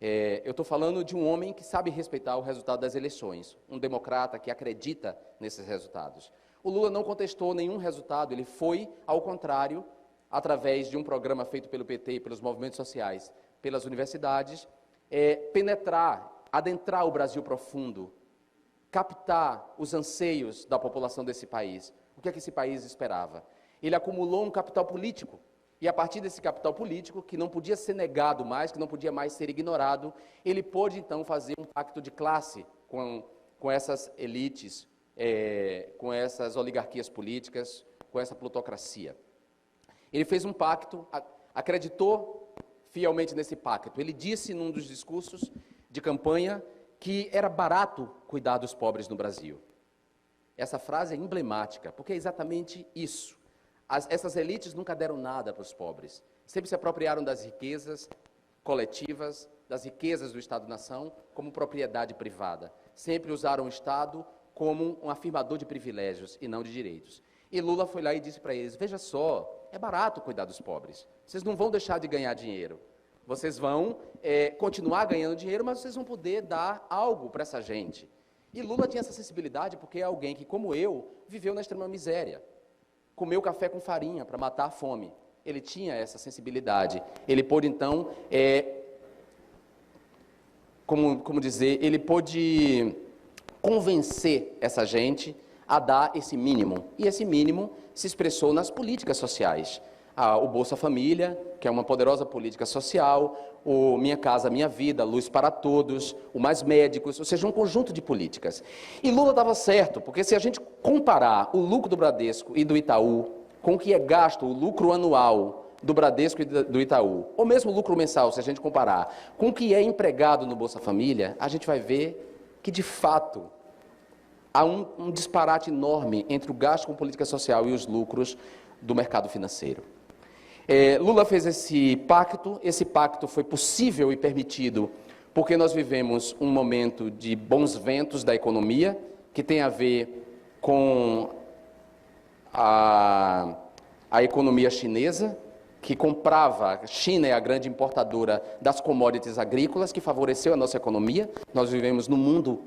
Eu estou falando de um homem que sabe respeitar o resultado das eleições, um democrata que acredita nesses resultados. O Lula não contestou nenhum resultado, ele foi, ao contrário, através de um programa feito pelo PT e pelos movimentos sociais, pelas universidades, adentrar o Brasil profundo, captar os anseios da população desse país. O que é que esse país esperava? Ele acumulou um capital político, e a partir desse capital político, que não podia ser negado mais, que não podia mais ser ignorado, ele pôde, então, fazer um pacto de classe com essas elites, com essas oligarquias políticas, com essa plutocracia. Ele fez um pacto, acreditou fielmente nesse pacto. Ele disse, num dos discursos de campanha, que era barato cuidar dos pobres no Brasil. Essa frase é emblemática, porque é exatamente isso. Essas elites nunca deram nada para os pobres. Sempre se apropriaram das riquezas coletivas, das riquezas do Estado-nação, como propriedade privada. Sempre usaram o Estado como um afirmador de privilégios e não de direitos. E Lula foi lá e disse para eles, veja só, é barato cuidar dos pobres. Vocês não vão deixar de ganhar dinheiro. Vocês vão continuar ganhando dinheiro, mas vocês vão poder dar algo para essa gente. E Lula tinha essa sensibilidade porque é alguém que, como eu, viveu na extrema miséria. Comeu café com farinha para matar a fome. Ele tinha essa sensibilidade. Ele pôde, então, como dizer, ele pôde convencer essa gente a dar esse mínimo. E esse mínimo se expressou nas políticas sociais. O Bolsa Família, que é uma poderosa política social, o Minha Casa Minha Vida, Luz para Todos, o Mais Médicos, ou seja, um conjunto de políticas. E Lula estava certo, porque se a gente comparar o lucro do Bradesco e do Itaú com o que é gasto, o lucro anual do Bradesco e do Itaú, ou mesmo o lucro mensal, se a gente comparar com o que é empregado no Bolsa Família, a gente vai ver que, de fato, há um disparate enorme entre o gasto com política social e os lucros do mercado financeiro. Lula fez esse pacto foi possível e permitido porque nós vivemos um momento de bons ventos da economia, que tem a ver com a economia chinesa, que comprava, a China é a grande importadora das commodities agrícolas, que favoreceu a nossa economia. Nós vivemos num mundo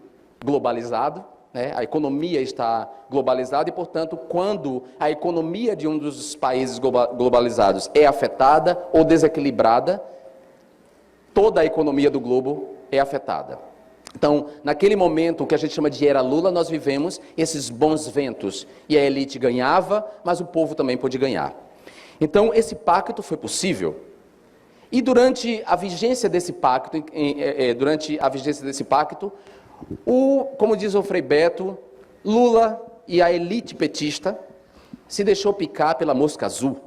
globalizado, né? A economia está globalizada e, portanto, quando a economia de um dos países globalizados é afetada ou desequilibrada, toda a economia do globo é afetada. Então, naquele momento, o que a gente chama de era Lula, nós vivemos esses bons ventos. E a elite ganhava, mas o povo também pôde ganhar. Então, esse pacto foi possível. E durante a vigência desse pacto, como diz o Frei Beto, Lula e a elite petista se deixou picar pela mosca azul.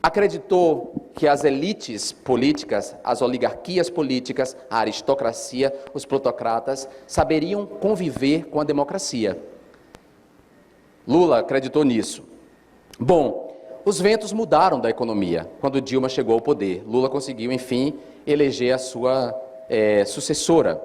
Acreditou que as elites políticas, as oligarquias políticas, a aristocracia, os plutocratas, saberiam conviver com a democracia. Lula acreditou nisso. Bom, os ventos mudaram da economia quando Dilma chegou ao poder. Lula conseguiu, enfim, eleger a sua sucessora.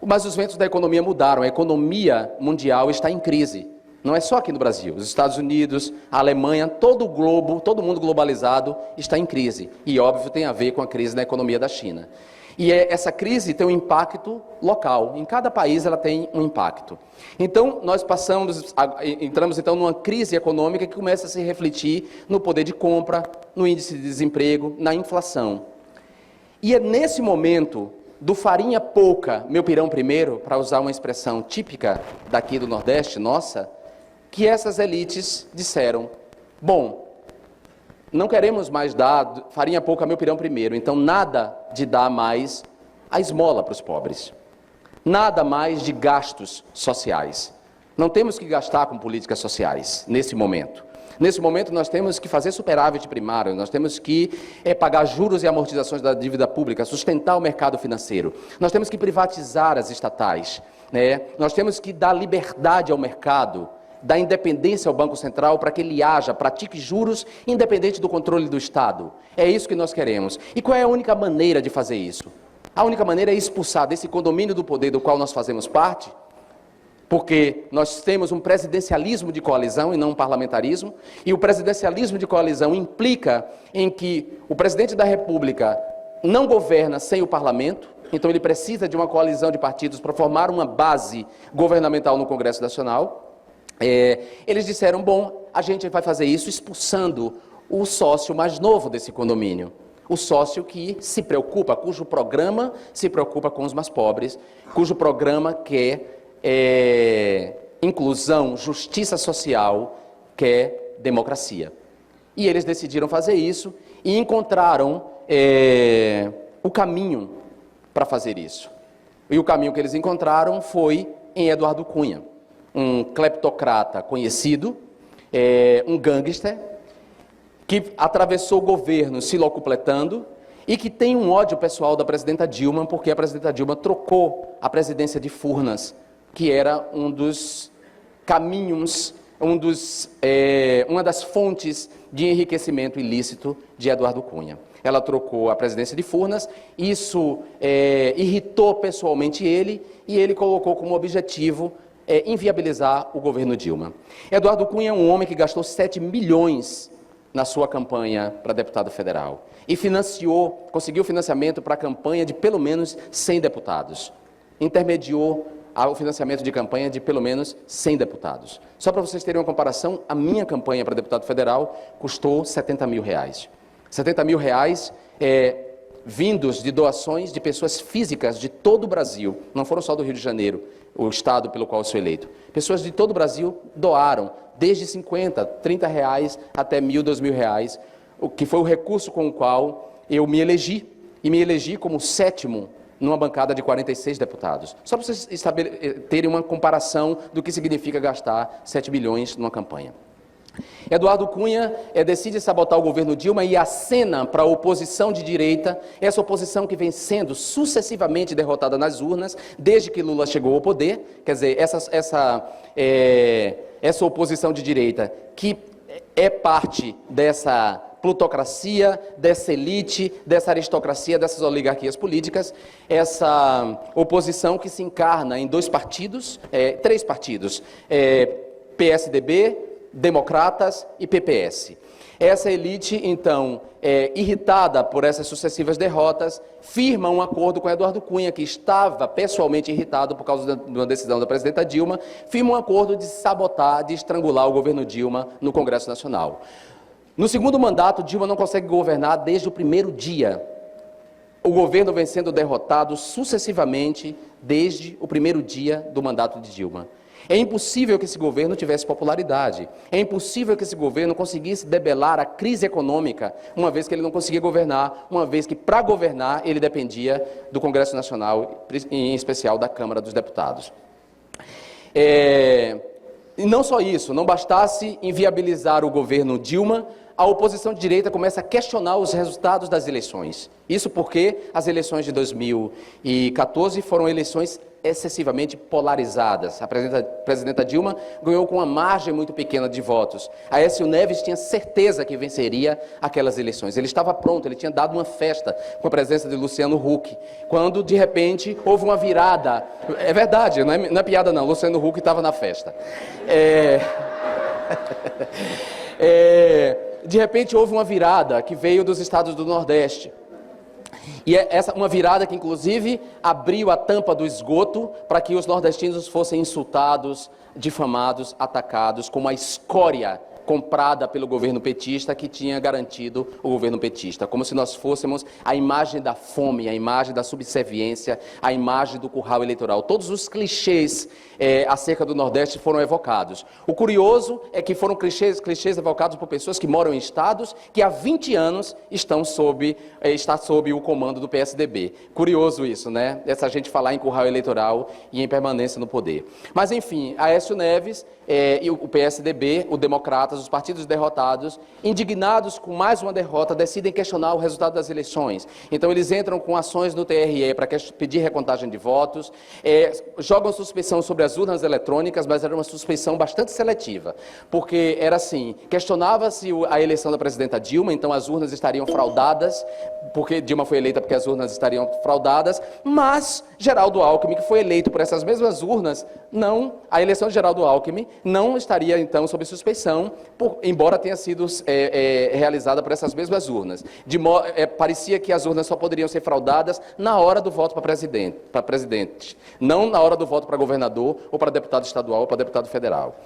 Mas os ventos da economia mudaram. A economia mundial está em crise. Não é só aqui no Brasil. Os Estados Unidos, a Alemanha, todo o globo, todo mundo globalizado está em crise. E, óbvio, tem a ver com a crise na economia da China. E essa crise tem um impacto local. Em cada país ela tem um impacto. Então, nós entramos então numa crise econômica que começa a se refletir no poder de compra, no índice de desemprego, na inflação. E é nesse momento do farinha pouca, meu pirão primeiro, para usar uma expressão típica daqui do Nordeste, nossa, que essas elites disseram, bom, não queremos mais dar farinha pouca, meu pirão primeiro, então nada de dar mais a esmola para os pobres. Nada mais de gastos sociais. Não temos que gastar com políticas sociais nesse momento. Nesse momento nós temos que fazer superávit primário, nós temos que pagar juros e amortizações da dívida pública, sustentar o mercado financeiro. Nós temos que privatizar as estatais, né? Nós temos que dar liberdade ao mercado, dar independência ao Banco Central para que ele pratique juros independente do controle do Estado. É isso que nós queremos. E qual é a única maneira de fazer isso? A única maneira é expulsar desse condomínio do poder do qual nós fazemos parte, porque nós temos um presidencialismo de coalizão e não um parlamentarismo, e o presidencialismo de coalizão implica em que o presidente da República não governa sem o parlamento, então ele precisa de uma coalizão de partidos para formar uma base governamental no Congresso Nacional. Eles disseram, bom, a gente vai fazer isso expulsando o sócio mais novo desse condomínio. O sócio que se preocupa, cujo programa se preocupa com os mais pobres, cujo programa quer inclusão, justiça social, quer democracia. E eles decidiram fazer isso e encontraram o caminho para fazer isso. E o caminho que eles encontraram foi em Eduardo Cunha, um cleptocrata conhecido, um gangster, que atravessou o governo se locupletando e que tem um ódio pessoal da presidenta Dilma, porque a presidenta Dilma trocou a presidência de Furnas, que era um dos caminhos, uma das fontes de enriquecimento ilícito de Eduardo Cunha. Ela trocou a presidência de Furnas, isso irritou pessoalmente ele, e ele colocou como objetivo inviabilizar o governo Dilma. Eduardo Cunha é um homem que gastou 7 milhões na sua campanha para deputado federal e conseguiu financiamento para a campanha de pelo menos 100 deputados. Intermediou o financiamento de campanha de pelo menos 100 deputados. Só para vocês terem uma comparação, a minha campanha para deputado federal custou R$70 mil. R$70 mil vindos de doações de pessoas físicas de todo o Brasil, não foram só do Rio de Janeiro, o estado pelo qual eu sou eleito. Pessoas de todo o Brasil doaram, desde 50, 30 reais até 1.000, 2.000 reais, o que foi o recurso com o qual eu me elegi, e me elegi como 7º numa bancada de 46 deputados. Só para vocês terem uma comparação do que significa gastar 7 milhões numa campanha. Eduardo Cunha decide sabotar o governo Dilma e acena para a oposição de direita, essa oposição que vem sendo sucessivamente derrotada nas urnas, desde que Lula chegou ao poder. Quer dizer, essa oposição de direita, que é parte dessa plutocracia, dessa elite, dessa aristocracia, dessas oligarquias políticas, essa oposição que se encarna em três partidos, PSDB, Democratas e PPS. Essa elite, então, irritada por essas sucessivas derrotas, firma um acordo com Eduardo Cunha, que estava pessoalmente irritado por causa de uma decisão da presidenta Dilma, firma um acordo de sabotar, de estrangular o governo Dilma no Congresso Nacional. No segundo mandato, Dilma não consegue governar desde o primeiro dia. O governo vem sendo derrotado sucessivamente desde o primeiro dia do mandato de Dilma. É impossível que esse governo tivesse popularidade. É impossível que esse governo conseguisse debelar a crise econômica, uma vez que ele não conseguia governar, uma vez que, para governar, ele dependia do Congresso Nacional, em especial da Câmara dos Deputados. E não só isso, não bastasse inviabilizar o governo Dilma, a oposição de direita começa a questionar os resultados das eleições. Isso porque as eleições de 2014 foram eleições excessivamente polarizadas. A presidenta Dilma ganhou com uma margem muito pequena de votos. Aécio Neves tinha certeza que venceria aquelas eleições. Ele estava pronto, ele tinha dado uma festa com a presença de Luciano Huck, quando, de repente, houve uma virada. É verdade, não é piada não, Luciano Huck estava na festa. De repente, houve uma virada que veio dos estados do Nordeste. E uma virada que, inclusive, abriu a tampa do esgoto para que os nordestinos fossem insultados, difamados, atacados como a escória comprada pelo governo petista, que tinha garantido o governo petista, como se nós fôssemos a imagem da fome, a imagem da subserviência, a imagem do curral eleitoral. Todos os clichês acerca do Nordeste foram evocados. O curioso é que foram clichês evocados por pessoas que moram em estados que há 20 anos está sob o comando do PSDB. Curioso isso, né? Essa gente falar em curral eleitoral e em permanência no poder. Mas, enfim, Aécio Neves e o PSDB, o Democratas, os partidos derrotados, indignados com mais uma derrota, decidem questionar o resultado das eleições. Então, eles entram com ações no TRE para pedir recontagem de votos, jogam suspeição sobre as urnas eletrônicas, mas era uma suspeição bastante seletiva, porque era assim, questionava-se a eleição da presidenta Dilma, então as urnas estariam fraudadas, porque Dilma foi eleita porque as urnas estariam fraudadas, mas Geraldo Alckmin, que foi eleito por essas mesmas urnas, a eleição de Geraldo Alckmin não estaria, então, sob suspeição, embora tenha sido realizada por essas mesmas urnas. Parecia que as urnas só poderiam ser fraudadas na hora do voto para presidente, não na hora do voto para governador, ou para deputado estadual, ou para deputado federal.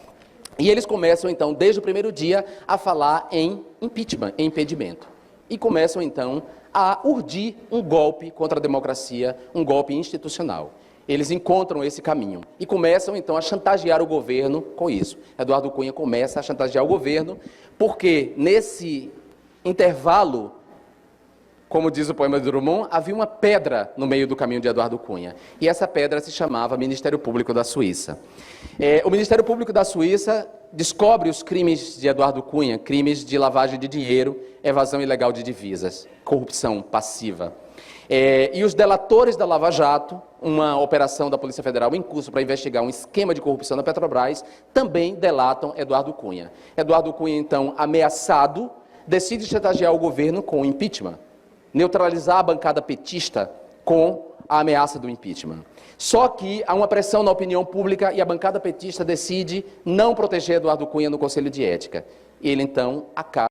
E eles começam, então, desde o primeiro dia, a falar em impeachment, em impedimento. E começam, então, a urdir um golpe contra a democracia, um golpe institucional. Eles encontram esse caminho e começam, então, a chantagear o governo com isso. Eduardo Cunha começa a chantagear o governo, porque nesse intervalo, como diz o poema de Drummond, havia uma pedra no meio do caminho de Eduardo Cunha. E essa pedra se chamava Ministério Público da Suíça. O Ministério Público da Suíça descobre os crimes de Eduardo Cunha, crimes de lavagem de dinheiro, evasão ilegal de divisas, corrupção passiva. E os delatores da Lava Jato, uma operação da Polícia Federal em curso para investigar um esquema de corrupção na Petrobras, também delatam Eduardo Cunha. Eduardo Cunha, então, ameaçado, decide chantagear o governo com impeachment, neutralizar a bancada petista com a ameaça do impeachment. Só que há uma pressão na opinião pública e a bancada petista decide não proteger Eduardo Cunha no Conselho de Ética. Ele, então, acaba